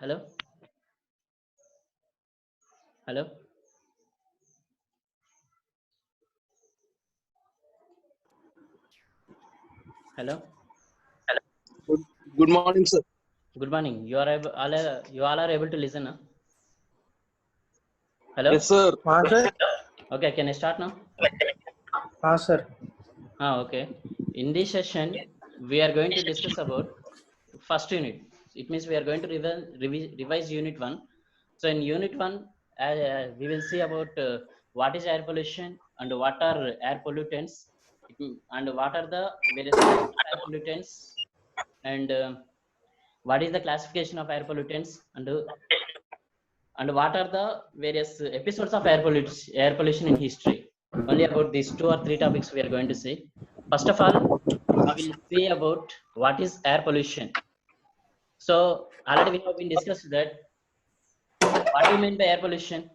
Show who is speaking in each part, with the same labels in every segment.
Speaker 1: Hello? Hello? Hello?
Speaker 2: Good, good morning, sir.
Speaker 1: Good morning. You all are able to listen, huh? Hello?
Speaker 2: Yes, sir.
Speaker 3: हाँ sir.
Speaker 1: Okay, can I start now?
Speaker 3: हाँ sir.
Speaker 1: Okay. In this session, we are going to discuss about first unit. It means we are going to revise unit 1. So in unit 1, we will see about what is air pollution and what are air pollutants and what are the various types of air pollutants and what is the classification of air pollutants and what are the various episodes of air pollution in history. Only about these 2 or 3 topics we are going to see. First of all, we will see about what is air pollution. So already we have been discussed that what do you mean by air pollution?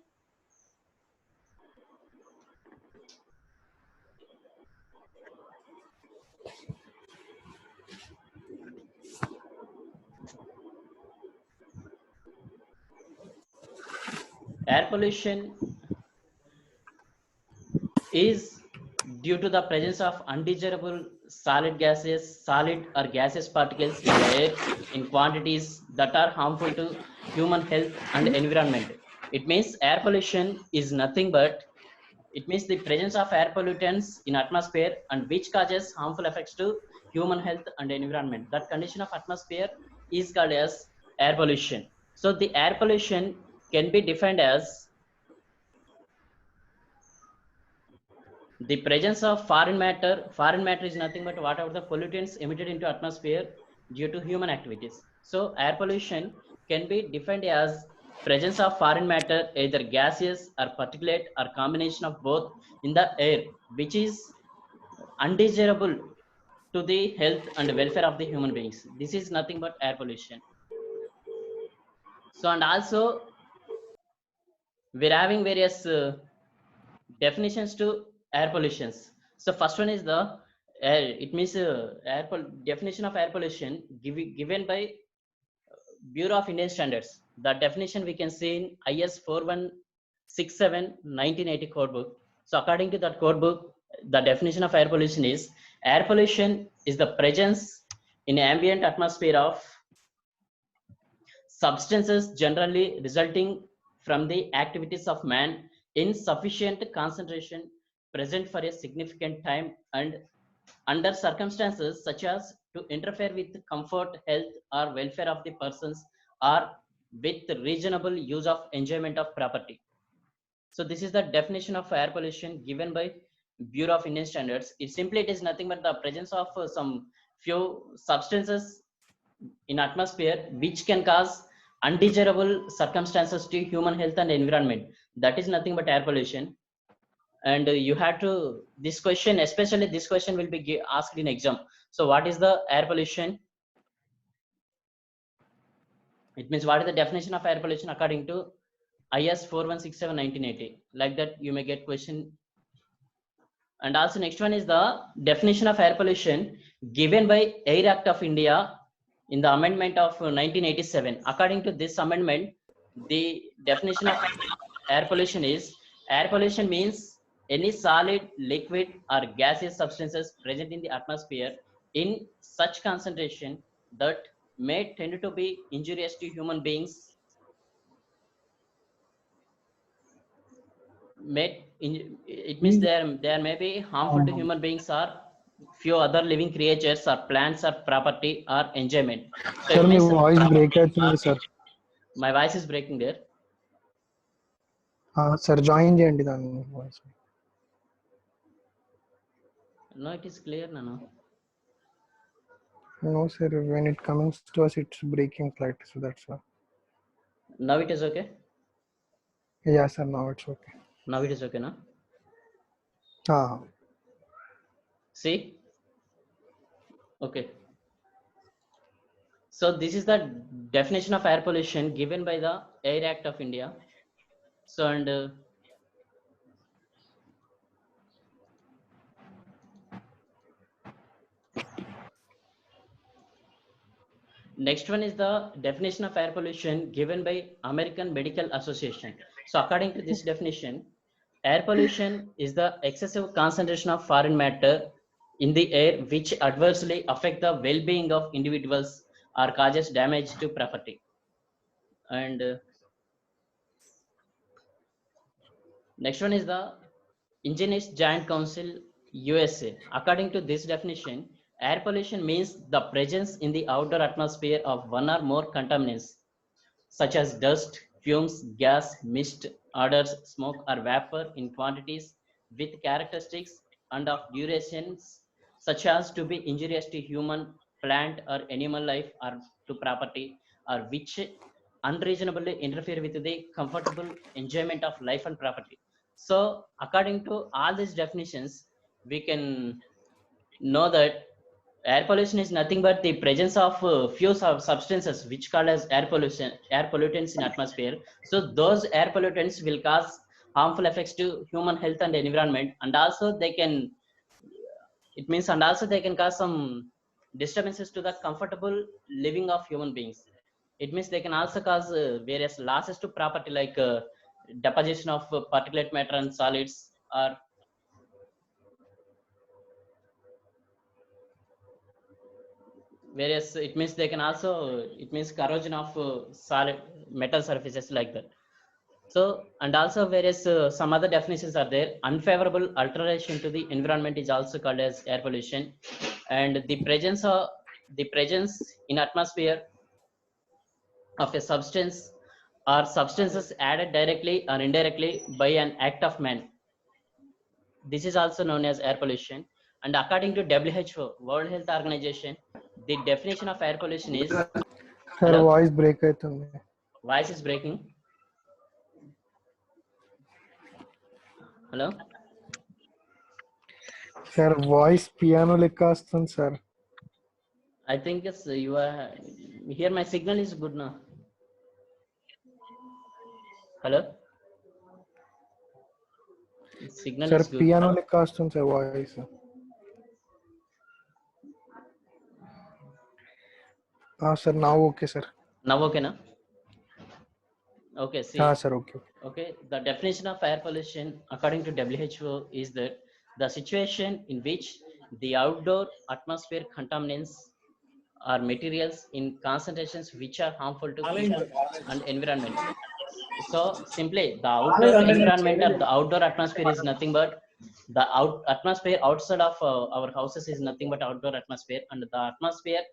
Speaker 1: Air pollution is due to the presence of undesirable solid or gaseous particles in the air in quantities that are harmful to human health and environment. It means air pollution is nothing but it means the presence of air pollutants in atmosphere and which causes harmful effects to human health and environment. That condition of atmosphere is called as air pollution. So the air pollution can be defined as the presence of foreign matter is nothing but whatever the pollutants emitted into atmosphere due to human activities. So air pollution can be defined as presence of foreign matter, either gaseous or particulate or combination of both in the air, which is undesirable to the health and welfare of the human beings. This is nothing but air pollution. So and also we're having various definitions to air pollutions. So first one is the air. It means definition of air pollution given by Bureau of Indian Standards. The definition we can see in IS 4167 1980 code book. So according to that code book, the definition of air pollution is the presence in ambient atmosphere of substances generally resulting from the activities of man in sufficient concentration present for a significant time and under circumstances such as to interfere with comfort, health, or welfare of the persons or with reasonable use of enjoyment of property. So this is the definition of air pollution given by Bureau of Indian Standards. It is nothing but the presence of some few substances in atmosphere which can cause undesirable circumstances to human health and environment. That is nothing but air pollution. And you have to this question, especially this question will be asked in exam. So what is the air pollution? It means what is the definition of air pollution according to IS 4167 1980? Like that you may get question. And also next one is the definition of air pollution given by Air Act of India in the amendment of 1987. According to this amendment, the definition of air pollution is air pollution means any solid, liquid, or gaseous substances present in the atmosphere in such concentration that may tend to be injurious to human beings. It means there may be harmful to human beings or few other living creatures or plants or property or enjoyment. So
Speaker 3: Sir,
Speaker 1: it
Speaker 3: my
Speaker 1: means
Speaker 3: voice break అవుతుంది sir.
Speaker 1: my voice is breaking there.
Speaker 3: Sir, join చేయండి దాన్ని voice.
Speaker 1: No, it is clear now.
Speaker 3: No sir, when it comes to us, it's breaking slightly, so that's why.
Speaker 1: Now it is okay.
Speaker 3: Yeah sir, now it's okay.
Speaker 1: Now it is okay now.
Speaker 3: Ah,
Speaker 1: See, okay. So this is the definition of air pollution given by the Air Act of India. So and Next one is the definition of air pollution given by American Medical Association. So according to this definition, air pollution is the excessive concentration of foreign matter in the air which adversely affect the well-being of individuals or causes damage to property. And next one is the Engineers Joint Council USA. According to this definition, air pollution means the presence in the outdoor atmosphere of one or more contaminants such as dust, fumes, gas, mist, odors, smoke, or vapor in quantities with characteristics and of durations such as to be injurious to human, plant, or animal life or to property, or which unreasonably interfere with the comfortable enjoyment of life and property. So, according to all these definitions, we can know that air pollution is nothing but the presence of few substances which called as air pollutants in atmosphere. So those air pollutants will cause harmful effects to human health and environment, and also they can, it means, and also they can cause some disturbances to the comfortable living of human beings. It means they can also cause various losses to property like deposition of particulate matter and solids, or whereas it means they can also, it means corrosion of solid metal surfaces like that. So, and also various some other definitions are there. Unfavorable alteration to the environment is also called as air pollution, and the presence in atmosphere of a substance or substances added directly or indirectly by an act of man, this is also known as air pollution. And according to WHO, World Health Organization, the definition of air pollution is,
Speaker 3: Sir,
Speaker 1: hello,
Speaker 3: voice break అవుతుంది.
Speaker 1: voice is breaking. Hello,
Speaker 3: Sir, voice piano లెక్క వస్తుంది sir.
Speaker 1: I think it's you are here. My signal is good now. Hello, signal
Speaker 3: sir
Speaker 1: is good.
Speaker 3: Piano లెక్క వస్తుంది sir voice. Sir నా okay sir.
Speaker 1: Now okay na? Okay, see.
Speaker 3: Sir okay.
Speaker 1: Okay, the definition of air pollution according to WHO is that the situation in which the outdoor atmosphere contaminants or materials in concentrations which are harmful to people and environment. So simply the outdoor environment or the outdoor atmosphere is nothing but the atmosphere outside of our houses is nothing but outdoor atmosphere, and the atmosphere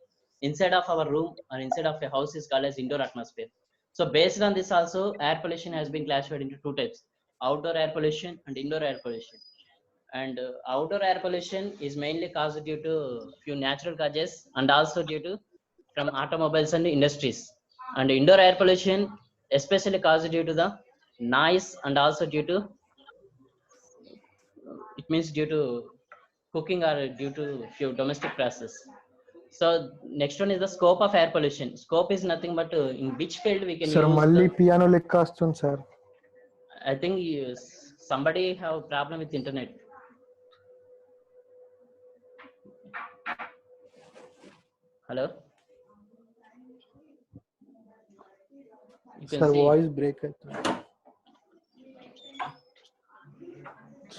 Speaker 1: inside of our room or inside of a house is called as indoor atmosphere. So based on this also, air pollution has been classified into two types: outdoor air pollution and indoor air pollution. And outdoor air pollution is mainly caused due to few natural causes and also due to from automobiles and industries. And indoor air pollution especially caused due to the noise and also due to, it means due to cooking or due to few domestic process. So next one is the scope of air pollution. Scope is nothing but in which field we can
Speaker 3: sir
Speaker 1: use
Speaker 3: మళ్ళీ piano లెక్క వస్తుంది sir.
Speaker 1: I think somebody have problem with internet. Hello, you can
Speaker 3: sir
Speaker 1: see.
Speaker 3: Voice break అవుతుంది.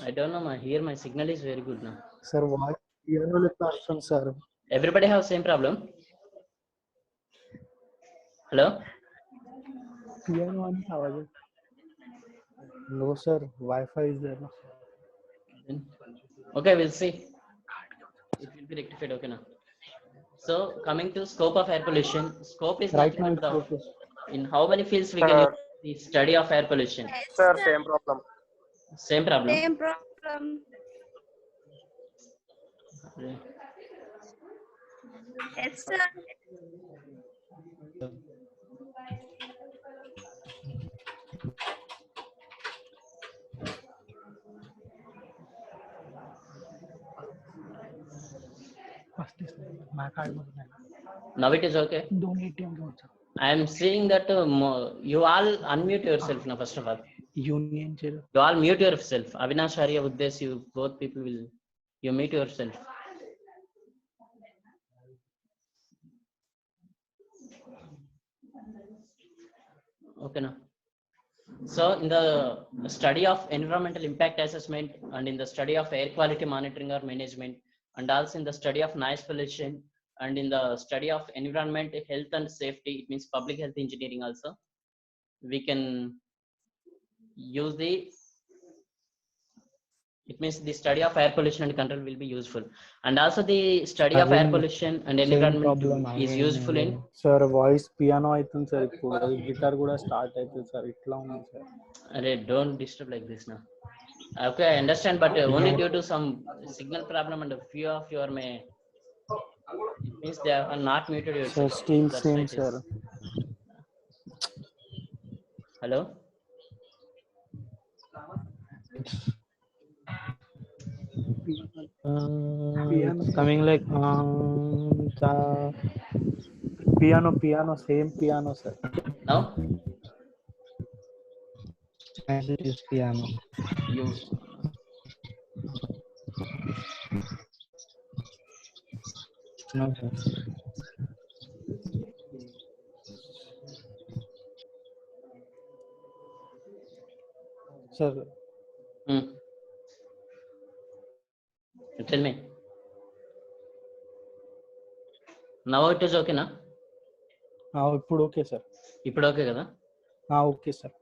Speaker 1: I don't know, here my signal is very good now.
Speaker 3: Sir voice piano లెక్క వస్తుంది sir.
Speaker 1: Everybody have same problem? Hello,
Speaker 3: piano అని ఆవాజ్. No sir, wifi is there.
Speaker 1: okay, we'll see, it will be rectified. Okay now. So coming to scope of air pollution, scope is
Speaker 3: Right now
Speaker 1: nothing
Speaker 3: it's
Speaker 1: but
Speaker 3: okay.
Speaker 1: in how many fields we can use the study of air pollution.
Speaker 2: Sir, same problem.
Speaker 1: Same problem.
Speaker 4: Same problem. Yes, sir.
Speaker 1: Now it is okay. I am seeing that you all unmute yourself now. First of all,
Speaker 3: union
Speaker 1: you all mute yourself. Avinash, Arya, Uddesh, you both people will, you mute yourself. Okay, now. So in the study of environmental impact assessment and in the study of air quality monitoring or management and also in the study of noise pollution and in the study of environment health and safety, it means public health engineering also, we can use the, it means the study of air pollution and control will be useful, and also the study of air
Speaker 5: Having
Speaker 1: pollution and
Speaker 5: same
Speaker 1: environment
Speaker 5: problem
Speaker 1: is useful in.
Speaker 5: Sir voice piano అవుతుంది sir, ఇప్పుడు guitar కూడా start అవుతుంది sir, ఇట్లా ఉంది sir.
Speaker 1: Array, don't disturb like this now. Okay, I understand, but only due to some signal problem and a few of your may, it means they are not muted
Speaker 5: sir
Speaker 1: yourself.
Speaker 5: Still
Speaker 1: That's
Speaker 5: same
Speaker 1: why it is.
Speaker 5: Sir.
Speaker 1: Hello.
Speaker 5: It's coming like piano, same piano, sir.
Speaker 1: Now
Speaker 5: As it is piano.
Speaker 1: you.
Speaker 5: No, sir. Sir,
Speaker 1: Tell me. Now it is okay, na?
Speaker 5: ఇప్పుడు okay sir.
Speaker 1: ఇప్పుడు okay కదా?
Speaker 5: Okay sir.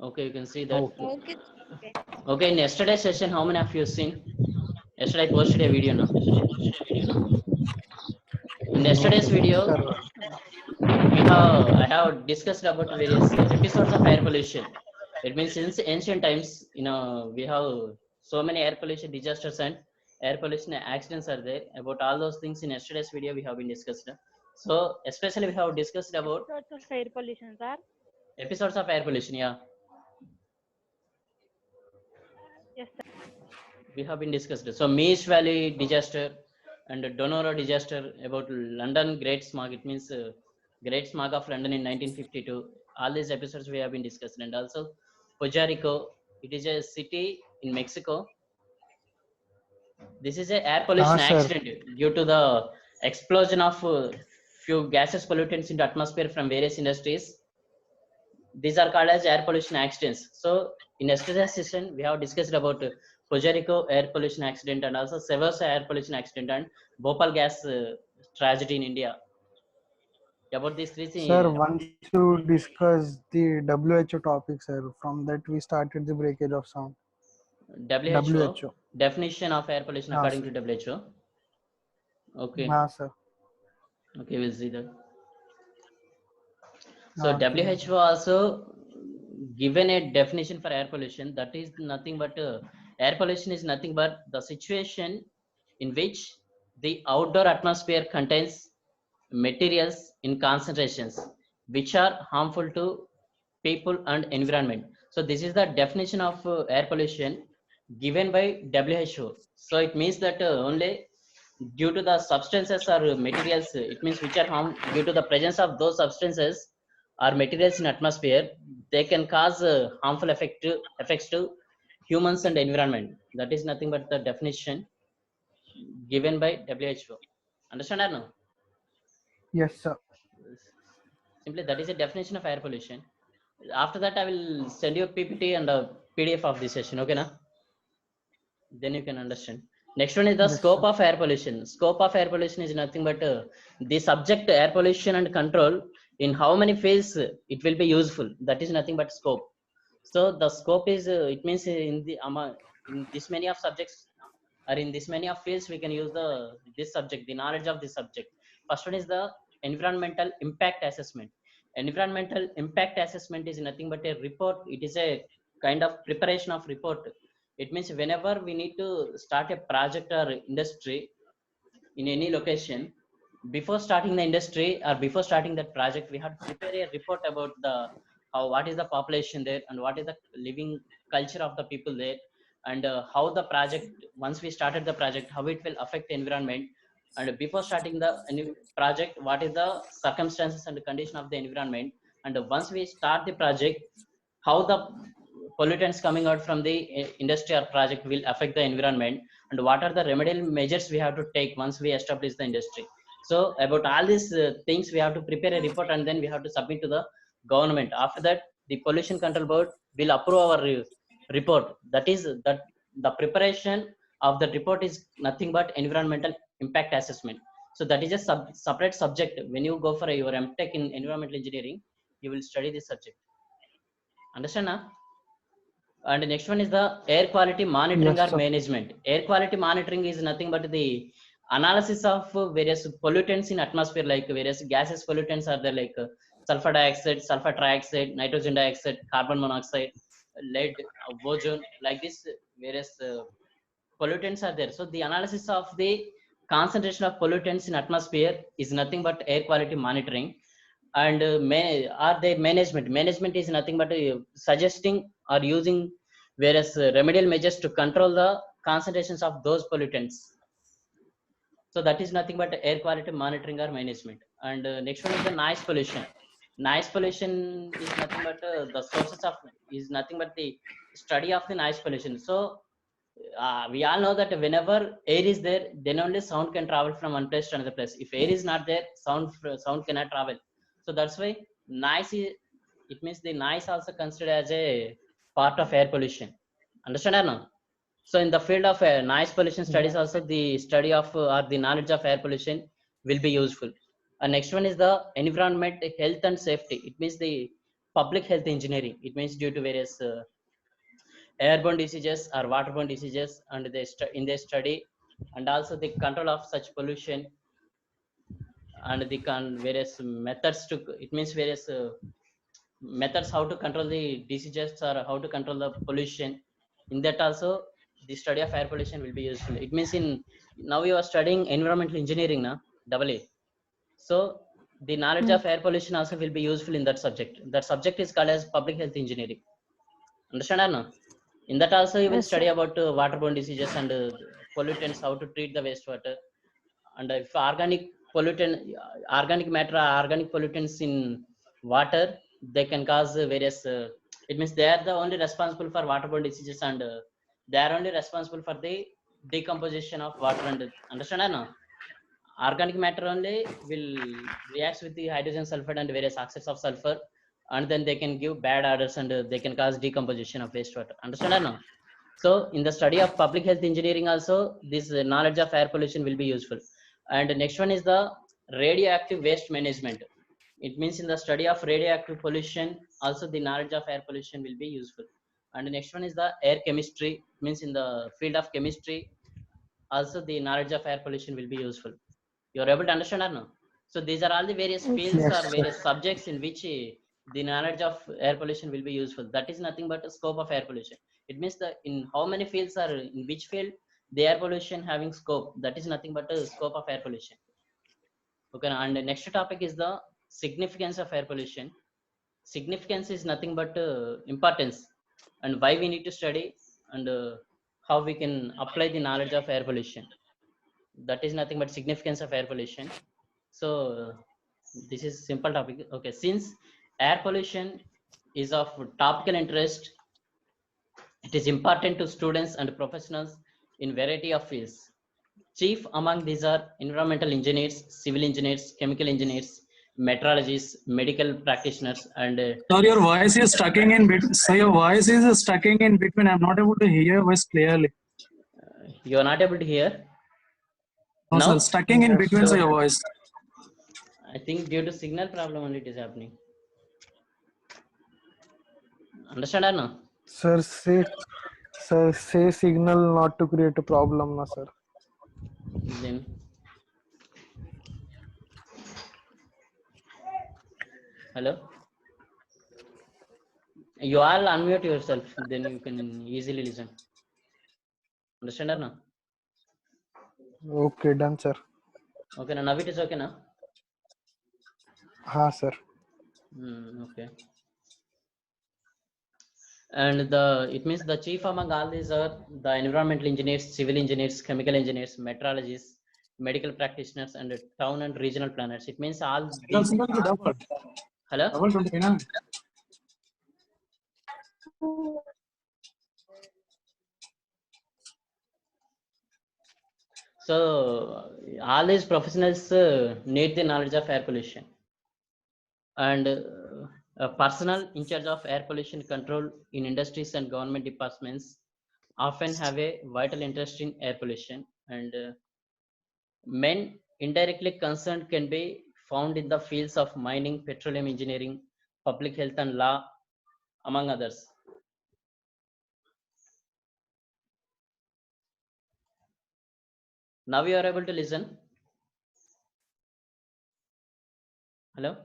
Speaker 1: Okay, you can see that.
Speaker 5: Okay.
Speaker 4: Okay. Okay.
Speaker 1: Okay, in yesterday's session, how many of you seen? Yesterday I posted a video, no? In yesterday's video, I have discussed about various episodes of air pollution. It means since ancient times, we have so many air pollution disasters and air pollution accidents are there. About all those things in yesterday's video we have been discussed. So especially we have discussed about
Speaker 6: Sorts of air pollution, sir.
Speaker 1: episodes of air pollution. Yeah,
Speaker 6: Yes, sir.
Speaker 1: we have been discussed. So Meash Valley disaster and Donoro disaster, about London Great Smog. It means Great Smog of London in 1952. All these episodes we have been discussed, and also Puerto Rico. It is a city in Mexico. This is a air pollution
Speaker 3: sir.
Speaker 1: accident due to the explosion of few gaseous pollutants in the atmosphere from various industries. These are called as air pollution accidents. So in yesterday's session we have discussed about Puerto Rico air pollution accident and also Severs air pollution accident and Bhopal gas tragedy in India. About these three things.
Speaker 3: Sir, once you discuss the WHO topic, sir, from that we started the breakage of sound.
Speaker 1: WHO definition of air pollution according
Speaker 3: sir.
Speaker 1: to WHO. Okay.
Speaker 3: Sir.
Speaker 1: Okay, we'll see that. So
Speaker 3: Okay.
Speaker 1: WHO also given a definition for air pollution. That is nothing but air pollution is nothing but the situation in which the outdoor atmosphere contains materials in concentrations which are harmful to people and environment. So this is the definition of air pollution given by WHO. So it means that only due to the substances or materials, it means which are harm due to the presence of those substances or materials in atmosphere, they can cause harmful effects to humans and environment. That is nothing but the definition given by WHO. Understand or no?
Speaker 3: Yes, sir.
Speaker 1: Simply that is a definition of air pollution. After that I will send you a PPT and a PDF of this session. Okay, na? Then you can understand. Next one is the scope of air pollution. Scope of air pollution is nothing but the subject air pollution and control, in how many fields it will be useful. That is nothing but scope. So the scope is it means in this many of subjects or in this many of fields we can use this subject, the knowledge of this subject. First one is the environmental impact assessment. Environmental impact assessment is nothing but a report. It is a kind of preparation of report. It means whenever we need to start a project or industry in any location, before starting the industry or before starting that project, we have to prepare a report about what is the population there and what is the living culture of the people there, and how the project, once we started the project, how it will affect the environment, and before starting the project, what is the circumstances and the condition of the environment, and once we start the project, how the pollutants coming out from the industry or project will affect the environment, and what are the remedial measures we have to take once we establish the industry. So about all these things we have to prepare a report and then we have to submit to the government. After that the pollution control board will approve our report. That is that the preparation of the report is nothing but environmental impact assessment. So that is a separate subject. When you go for your MTech in environmental engineering, you will study this subject. Understand now? And the next one is the air quality monitoring
Speaker 3: Yes,
Speaker 1: or
Speaker 3: sir.
Speaker 1: management. Air quality monitoring is nothing but the analysis of various pollutants in atmosphere, like various gases pollutants are there, like sulfur dioxide, sulfur trioxide, nitrogen dioxide, carbon monoxide, lead, ozone, like this various pollutants are there. So the analysis of the concentration of pollutants in atmosphere is nothing but air quality monitoring. And are there management is nothing but suggesting or using various remedial measures to control the concentrations of those pollutants. So that is nothing but air quality monitoring or management. And next one is the noise pollution. Noise pollution is nothing but the sources of is nothing but the study of the noise pollution. So we all know that whenever air is there, then only sound can travel from one place to another place. If air is not there, sound cannot travel. So that's why noise is, it means the noise also considered as a part of air pollution. Understand or no? So in the field of noise pollution studies, also the study of or the knowledge of air pollution will be useful. And next one is the environment, health and safety. It means the public health engineering. It means due to various airborne diseases or waterborne diseases, and they in their study, and also the control of such pollution, and the various methods to, it means various methods how to control the diseases or how to control the pollution. In that also the study of air pollution will be useful. It means in now you are studying environmental engineering now, double A. So the knowledge of air pollution also will be useful in that subject. That subject is called as public health engineering. Understand or no? In that also you will
Speaker 7: Yes,
Speaker 1: study
Speaker 7: sir.
Speaker 1: about waterborne diseases and pollutants, how to treat the wastewater. And if organic pollutant, organic matter, organic pollutants in water, they can cause various it means they are the only responsible for waterborne diseases, and they are only responsible for the decomposition of water. And understand or no? Organic matter only will reacts with the hydrogen sulfide and various oxides of sulfur, and then they can give bad odors, and they can cause decomposition of wastewater. Understand or no? So in the study of public health engineering also, this knowledge of air pollution will be useful. And the next one is the radioactive waste management. It means in the study of radioactive pollution also the knowledge of air pollution will be useful. And the next one is the air chemistry. It means in the field of chemistry also the knowledge of air pollution will be useful. You're able to understand or no? So these are all the various fields
Speaker 3: Yes,
Speaker 1: or
Speaker 3: sir.
Speaker 1: various subjects in which the knowledge of air pollution will be useful. That is nothing but a scope of air pollution. It means that in how many fields are in which field the air pollution having scope, that is nothing but a scope of air pollution. Okay, and the next topic is the significance of air pollution. Significance is nothing but importance, and why we need to study, and how we can apply the knowledge of air pollution. That is nothing but significance of air pollution. So this is simple topic. Okay, since air pollution is of topical interest, it is important to students and professionals in variety of fields. Chief among these are environmental engineers, civil engineers, chemical engineers, meteorologists, medical practitioners, and
Speaker 8: Sir, your voice is stucking in between. Sir, your voice is stucking in between. I'm not able to hear your voice clearly.
Speaker 1: you are not able to hear
Speaker 8: No, sir,
Speaker 1: now.
Speaker 8: stucking in
Speaker 3: Yes,
Speaker 8: between, sir,
Speaker 3: sir.
Speaker 8: your voice.
Speaker 1: I think due to signal problem only it is happening. Understand or no?
Speaker 3: Sir, say signal not to create a problem, na sir.
Speaker 1: Then hello, you all unmute yourself, then you can easily listen. Understand or no?
Speaker 3: Okay, done, sir.
Speaker 1: Okay, now it is okay now.
Speaker 3: Ha, sir.
Speaker 1: Okay. And the it means the chief among all these are the environmental engineers, civil engineers, chemical engineers, meteorologists, medical practitioners, and town and regional planners. It means all these. Hello.
Speaker 8: Double 29.
Speaker 1: So all these professionals need the knowledge of air pollution. And Personnel in charge of air pollution control in industries and government departments often have a vital interest in air pollution, and men indirectly concerned can be found in the fields of mining, petroleum engineering, public health and law, among others. Now you are able to listen. Hello.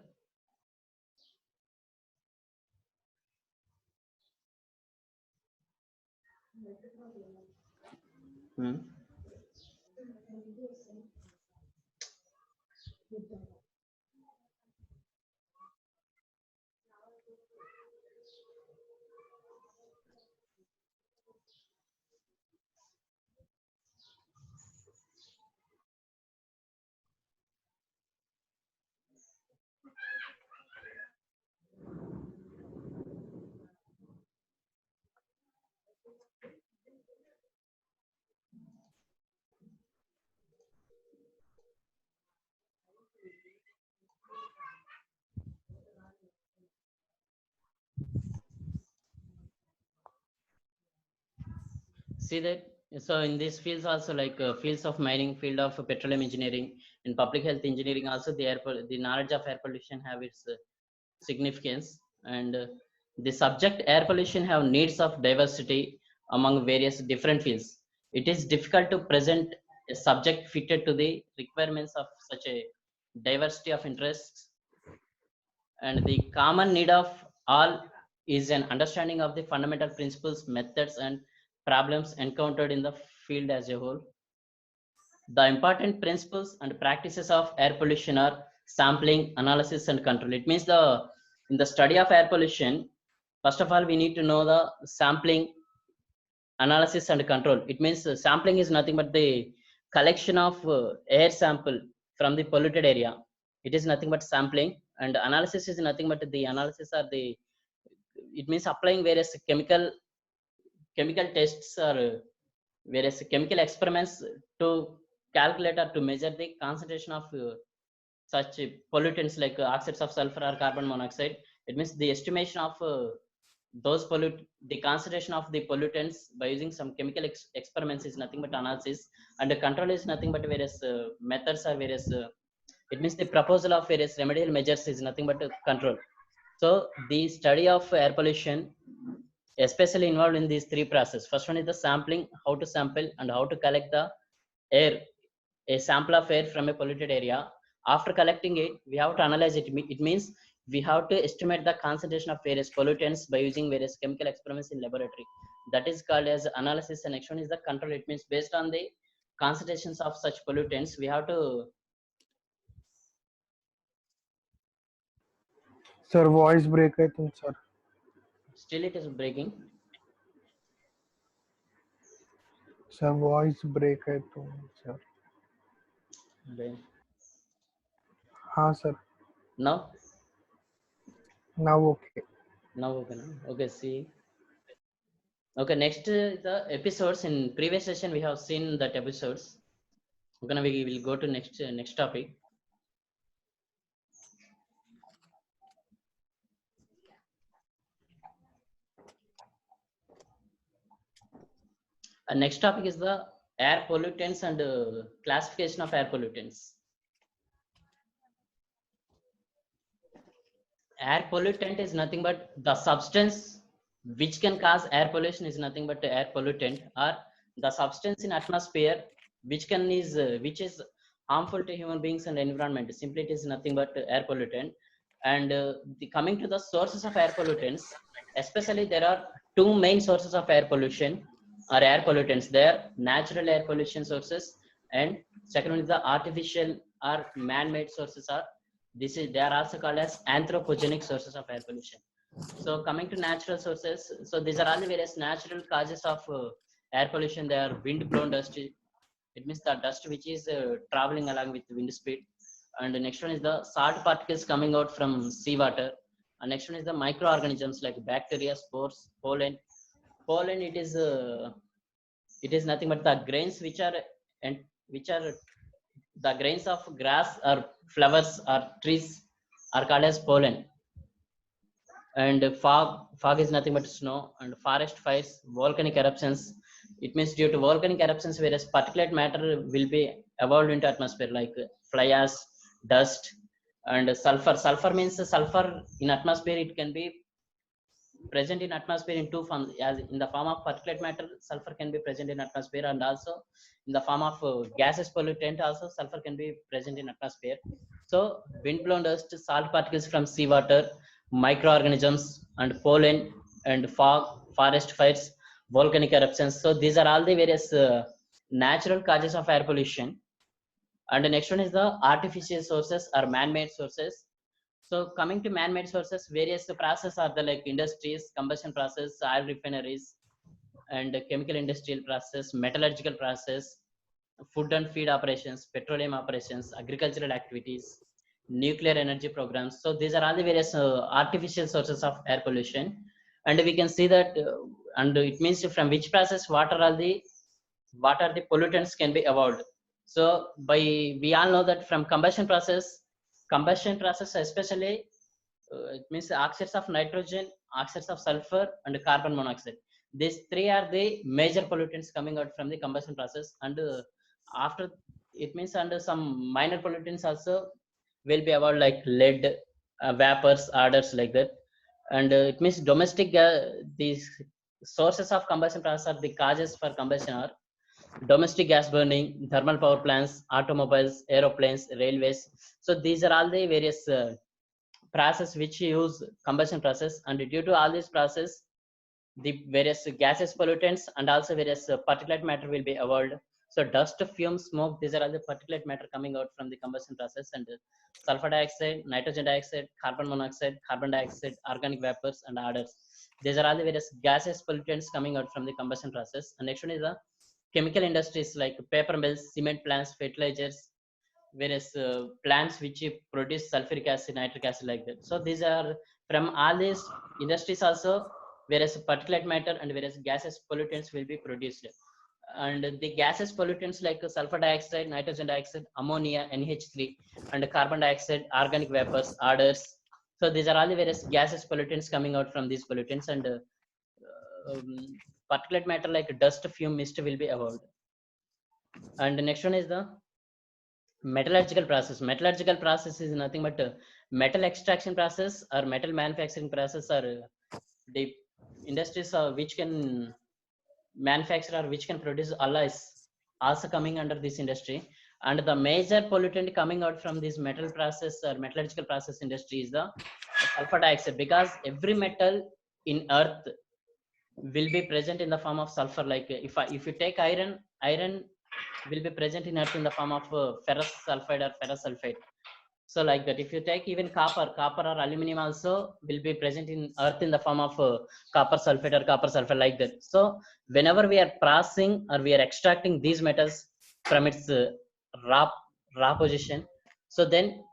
Speaker 1: Hmm. See that, so in these fields also, like fields of mining, field of petroleum engineering, and public health engineering also, the knowledge of air pollution have its significance, and the subject air pollution have needs of diversity among various different fields. It is difficult to present a subject fitted to the requirements of such a diversity of interests, and the common need of all is an understanding of the fundamental principles, methods and problems encountered in the field as a whole. The important principles and practices of air pollution are sampling, analysis and control. It means the in the study of air pollution, first of all we need to know the sampling, analysis and control. It means sampling is nothing but the collection of air sample from the polluted area. It is nothing but sampling. And analysis is nothing but the analysis or the, it means applying various chemical tests or various chemical experiments to calculate or to measure the concentration of such pollutants like oxides of sulfur or carbon monoxide. It means the estimation of the concentration of the pollutants by using some chemical experiments is nothing but analysis. And the control is nothing but various methods or various it means the proposal of various remedial measures is nothing but control. So the study of air pollution especially involved in these three processes. First one is the sampling, how to sample and how to collect the air, a sample of air from a polluted area. After collecting it, we have to analyze it. It means we have to estimate the concentration of various pollutants by using various chemical experiments in laboratory. That is called as analysis. And next one is the control. It means based on the concentrations of such pollutants, we have to.
Speaker 3: Sir, voice break అవుతుంది sir.
Speaker 1: Still it is breaking.
Speaker 3: Sir, voice break అవుతుంది sir. हाँ sir.
Speaker 1: Now.
Speaker 3: Now okay.
Speaker 1: Now okay. Okay. See. Okay, next the episodes. In previous session we have seen that episodes. Okay, now we will go to next topic. Next topic is the air pollutants and classification of air pollutants. Air pollutant is nothing but the substance which can cause air pollution is nothing but air pollutant, or the substance in atmosphere which is harmful to human beings and environment. Simply it is nothing but air pollutant. And coming to the sources of air pollutants, especially there are two main sources of air pollution or air pollutants. They are natural air pollution sources, and second one is the artificial or man-made sources. Are they are also called as anthropogenic sources of air pollution. So coming to natural sources, so these are all the various natural causes of air pollution. They are wind blown dust. It means the dust which is traveling along with wind speed. And the next one is the salt particles coming out from seawater. And next one is the microorganisms like bacteria, spores, pollen. Pollen, it is nothing but the grains which are the grains of grass or flowers or trees are called as pollen. And fog is nothing but snow. And forest fires, volcanic eruptions, it means due to volcanic eruptions whereas particulate matter will be evolved into atmosphere like fly ash, dust, and sulfur means sulfur in atmosphere, it can be present in atmosphere in two forms. As in the form of particulate matter, sulfur can be present in atmosphere, and also in the form of gases pollutant also sulfur can be present in atmosphere. So windblown dust, salt particles from seawater, microorganisms, and pollen, and fog, forest fires, volcanic eruptions, so these are all the various natural causes of air pollution. And the next one is the artificial sources or man-made sources. So coming to man-made sources, various processes are the like industries, combustion process, oil refineries, and chemical industrial process, metallurgical process, food and feed operations, petroleum operations, agricultural activities, nuclear energy programs. So these are all the various artificial sources of air pollution. And we can see that, and it means from which process, what are the pollutants can be evolved. So by, we all know that from combustion process especially, it means oxides of nitrogen, oxides of sulfur, and carbon monoxide. These three are the major pollutants coming out from the combustion process. And after, it means under some minor pollutants also will be about like lead, vapors, odors like that. And it means these sources of combustion process are the causes for combustion are domestic gas burning, thermal power plants, automobiles, aeroplanes, railways. So these are all the various process which use combustion process. And due to all these process, the various gases pollutants and also various particulate matter will be evolved. So dust, fumes, smoke, these are all the particulate matter coming out from the combustion process. And sulfur dioxide, nitrogen dioxide, carbon monoxide, carbon dioxide, organic vapors, and odors, these are all the various gases pollutants coming out from the combustion process. And next one is the chemical industries like paper mills, cement plants, fertilizers, various plants which produce sulfuric acid, nitric acid like that. So these are from all these industries also various particulate matter and various gases pollutants will be produced. And the gases pollutants like sulfur dioxide, nitrogen dioxide, ammonia, NH3, and carbon dioxide, organic vapors, odors. So these are all the various gases pollutants coming out from these pollutants. And particulate matter like dust, fume, mist will be avoided. And the next one is the metallurgical process. Metallurgical process is nothing but metal extraction process or metal manufacturing process, or the industries which can manufacture or which can produce alloys also coming under this industry. And the major pollutant coming out from this metal process or metallurgical process industry is the sulfur dioxide, because every metal in earth will be present in the form of sulfur. Like if you take iron will be present in earth in the form of ferrous sulfide or ferrous sulfate. So like that, if you take even copper or aluminum also will be present in earth in the form of copper sulfate or copper sulfur like that. So whenever we are processing or we are extracting these metals from its raw position, so then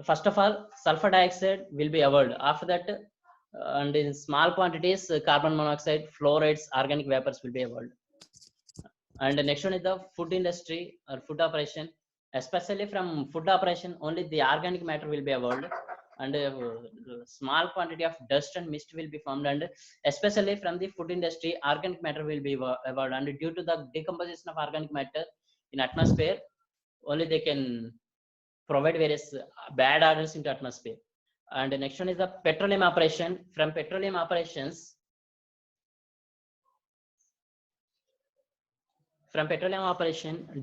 Speaker 1: first of all sulfur dioxide will be avoided. After that, and in small quantities, carbon monoxide, fluorides, organic vapors will be avoided. And the next one is the food industry or food operation. Especially from food operation, only the organic matter will be avoided, and small quantity of dust and mist will be formed. And especially from the food industry, organic matter will be avoided. And due to the decomposition of organic matter in atmosphere, only they can provide various bad odors into atmosphere. And the next one is the petroleum operation. From petroleum operations,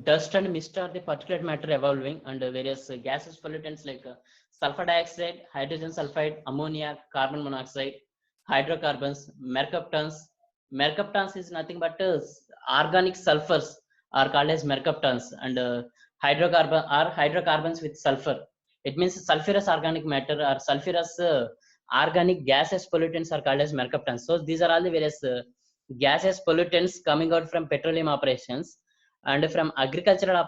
Speaker 1: dust and mist are the particulate matter evolving, and various gases pollutants like sulfur dioxide, hydrogen sulfide, ammonia, carbon monoxide, hydrocarbons, mercaptans. Mercaptans is nothing but organic sulfurs are called as mercaptans, and hydrocarbons with sulfur. It means sulfurous organic matter or sulfurous organic gases pollutants are called as mercaptans. So these are all the various gases pollutants coming out from petroleum operations. And from agricultural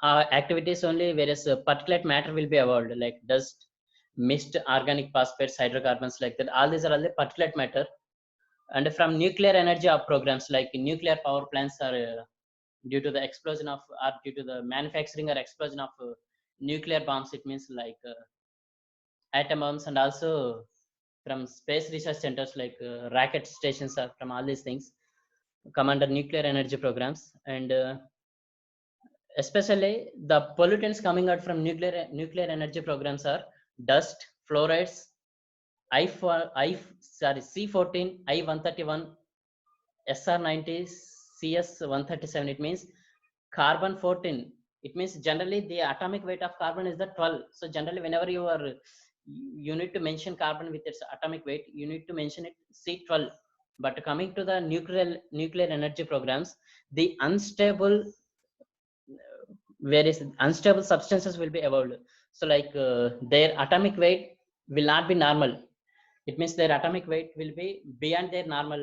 Speaker 1: activities, only various particulate matter will be avoided like dust, mist, organic phosphates, hydrocarbons like that. All these are all the particulate matter. And from nuclear energy programs like nuclear power plants are due to the explosion of, or due to the manufacturing or explosion of nuclear bombs, it means like atom bombs, and also from space research centers like rocket stations are from all these things come under nuclear energy programs. And especially the pollutants coming out from nuclear energy programs are dust, fluorides, C14, I-131, SR90, CS-137. It means carbon 14. It means generally the atomic weight of carbon is the 12. So generally whenever you need to mention carbon with its atomic weight, you need to mention it C12. But coming to the nuclear energy programs, the unstable substances will be evolved. So like their atomic weight will not be normal. It means their atomic weight will be beyond their normal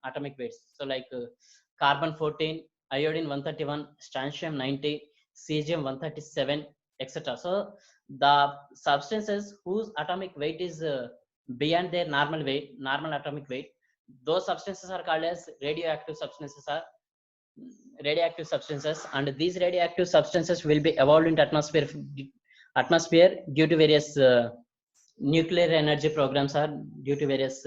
Speaker 1: atomic weights. So like carbon 14, iodine 131, strontium 90, cesium 137, etc. So the substances whose atomic weight is beyond their normal atomic weight, those substances are called as radioactive substances, and these radioactive substances will be evolved into atmosphere due to various nuclear energy programs, are due to various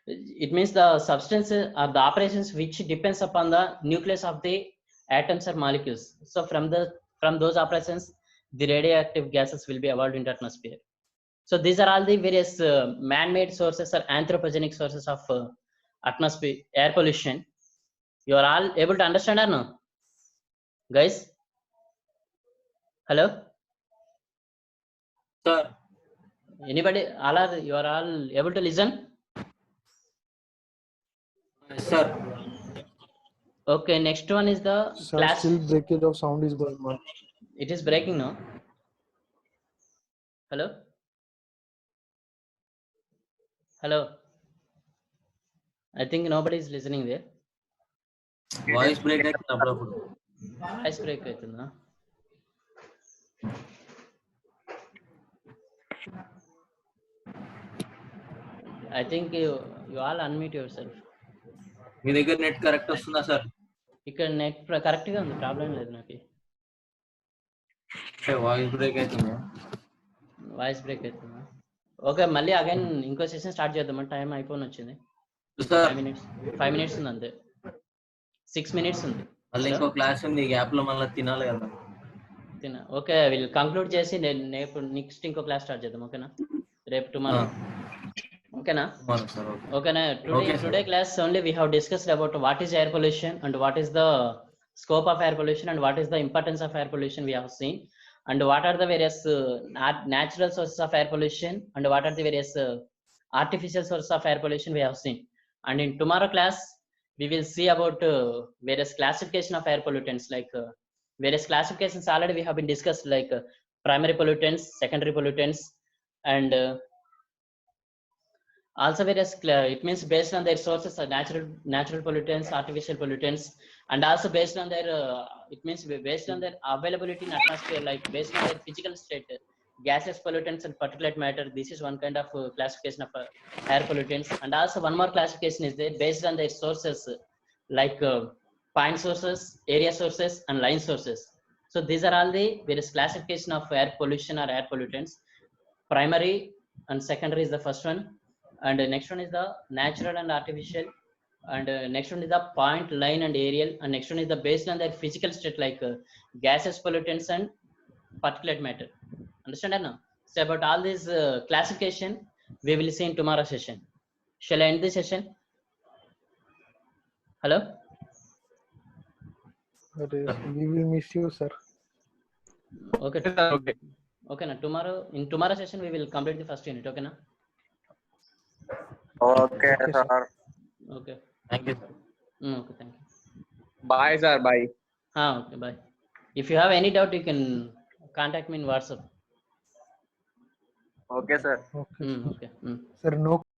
Speaker 1: it means the substances are the operations which depends upon the nucleus of the atoms or molecules. So from those operations, the radioactive gases will be evolved into atmosphere. So these are all the various man-made sources or anthropogenic sources of atmosphere air pollution. You are all able to understand or no, guys? Hello,
Speaker 7: Sir,
Speaker 1: anybody? You are all able to listen?
Speaker 7: sir.
Speaker 1: Okay, next one is the
Speaker 3: Sir,
Speaker 1: class.
Speaker 3: still breakage of sound is going on.
Speaker 1: It is breaking now. Hello, hello. I think nobody is listening there.
Speaker 7: Voice break అయినప్పుడు
Speaker 1: Voice break అవుతుందా? I think you all unmute yourself.
Speaker 7: మీ దగ్గర net correct వస్తుందా sir?
Speaker 1: ఇక్కడ net correct గా ఉంది, problem లేదు నాకు.
Speaker 7: Voice break అవుతుందా?
Speaker 1: వాయిస్ బ్రేక్ అవుతుందా? ఓకే, మళ్ళీ అగైన్ ఇంకో సెషన్ స్టార్ట్ చేద్దాం. టైం అయిపోయి వచ్చింది. 5 minutes ఉంది అంతే. 6 minutes ఉంది.
Speaker 7: మళ్ళీ ఇంకో క్లాస్ ఉంది, గ్యాప్ లో మళ్ళీ తినాలి కదా.
Speaker 1: ఓకే, వీళ్ళు కంక్లూడ్ చేసి రేపు నెక్స్ట్ ఇంకో క్లాస్ స్టార్ట్ చేద్దాం. ఓకేనా? రేపు టుమారో. ఓకేనా? ఓకేనా? Today class only we have discussed about what is air pollution and what is the scope of air pollution and what is the importance of air pollution we have seen, and what are the various natural sources of air pollution and what are the various artificial sources of air pollution we have seen. And in tomorrow class we will see about various classification of air pollutants, like various classifications already we have been discussed, like primary pollutants, secondary pollutants, and also various it means based on their sources are natural pollutants, artificial pollutants, and also based on their it means based on their availability in atmosphere, like based on their physical state, gaseous pollutants and particulate matter. This is one kind of classification of air pollutants. And also one more classification is there based on their sources, like point sources, area sources, and line sources. So these are all the various classification of air pollution or air pollutants. Primary and secondary is the first one, and next one is the natural and artificial, and next one is the point, line, and aerial, and next one is the based on their physical state, like gaseous pollutants and particulate matter. Understand or no? So about all this classification we will see in tomorrow session. Shall I end this session? Hello?
Speaker 3: We will miss you, sir.
Speaker 1: Okay. Okay na, in tomorrow session we will complete the first unit. Okay na?
Speaker 2: Okay, sir.
Speaker 1: Okay.
Speaker 7: Thank you, sir.
Speaker 1: Okay, thank you.
Speaker 2: Bye, sir. Bye.
Speaker 1: Okay, bye. If you have any doubt, you can contact me in WhatsApp.
Speaker 2: Okay, sir.
Speaker 3: Okay.
Speaker 1: Okay.
Speaker 3: Sir, no